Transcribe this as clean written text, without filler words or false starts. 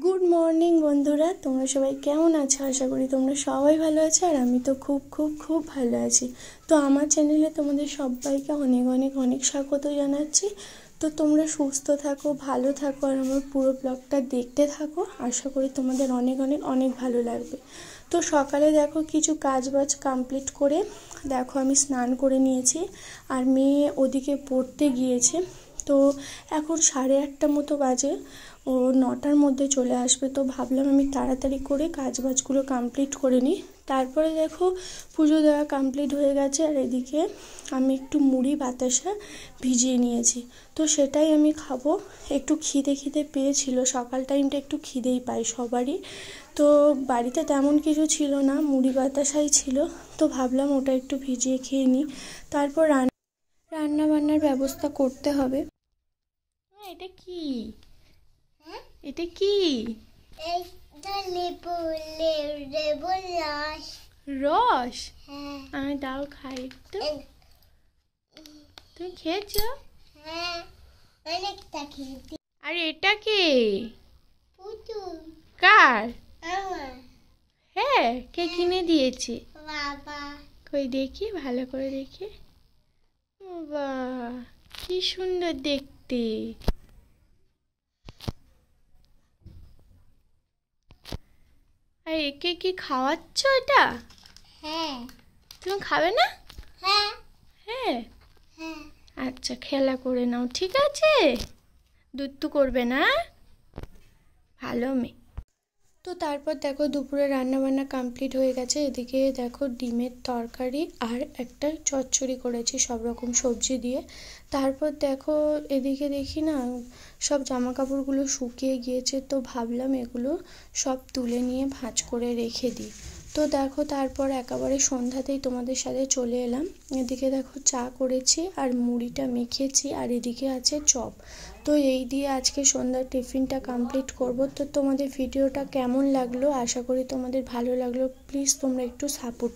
Good morning বন্ধুরা, তোমরা সবাই কেমন আছো? আশা করি তোমরা সবাই ভালো আছো আর আমি তো খুব খুব খুব ভালো আছি। তো আমার চ্যানেলে তোমাদের সবাইকে অনেক অনেক অনেক স্বাগত জানাচ্ছি। তো তোমরা সুস্থ থাকো, ভালো থাকো আর আমার পুরো ব্লগটা দেখতে থাকো। আশা করি তোমাদের অনেক অনেক অনেক ভালো লাগবে। তো সকালে দেখো কিছু কাজবাজ কমপ্লিট করে দেখো আমি স্নান করে নিয়েছি আর মেয়ে ওদিকে পড়তে গিয়েছে। তো এখন 8:30 মতো বাজে, ও 9টার মধ্যে চলে আসবে। তো ভাবলাম আমি তাড়াতাড়ি করে কাজবাজগুলো কমপ্লিট করে নিই। তারপরে দেখো পুজো দেওয়া কমপ্লিট হয়ে গেছে আর এদিকে আমি একটু মুড়ি বাতাসা ভিজিয়ে নিয়েছি। তো সেটাই আমি খাবো। একটু খিদে খিদে পেয়েছিল, সকাল টাইমটা একটু খিদেই পায় সবারই। তো বাড়িতে তেমন কিছু ছিল না, মুড়ি বাতাসাই ছিল। তো ভাবলাম ওটা একটু ভিজিয়ে খেয়ে নিই, তারপর রান্না বান্নার ব্যবস্থা করতে হবে। এটা কি? এটা কি? রস? আমি দাও খাই একটু। তুমি খেয়েছো? আর এটা কে? কার? হ্যাঁ, কে কিনে দিয়েছে? কই দেখি, ভালো করে দেখি। বাহ, কি সুন্দর দেখতে। আর একে কি খাওয়াচ্ছ এটা? হ্যাঁ। তুমি খাবে না? হ্যাঁ। হ্যাঁ, হ্যাঁ। আচ্ছা, খেলা করে নাও, ঠিক আছে? দুধ করবে না, ভালো মেয়ে। তো তারপর দেখো দুপুরে রান্নাবান্না কমপ্লিট হয়ে গেছে। এদিকে দেখো ডিমের তরকারি আর একটা চচ্চড়ি করেছি সব রকম সবজি দিয়ে। তারপর দেখো এদিকে দেখি না সব জামা কাপড়গুলো শুকিয়ে গিয়েছে, তো ভাবলাম এগুলো সব তুলে নিয়ে ভাঁজ করে রেখে দিই। তো দেখো তারপর একেবারে সন্ধ্যাতেই তোমাদের সাথে চলে এলাম। এদিকে দেখো চা করেছি আর মুড়িটা মেখেছি আর এদিকে আছে চপ। তো এই দিয়ে আজকে সন্ধ্যার টিফিনটা কমপ্লিট করব। তো তোমাদের ভিডিওটা কেমন লাগলো? আশা করি তোমাদের ভালো লাগলো। প্লিজ তোমরা একটু সাপোর্ট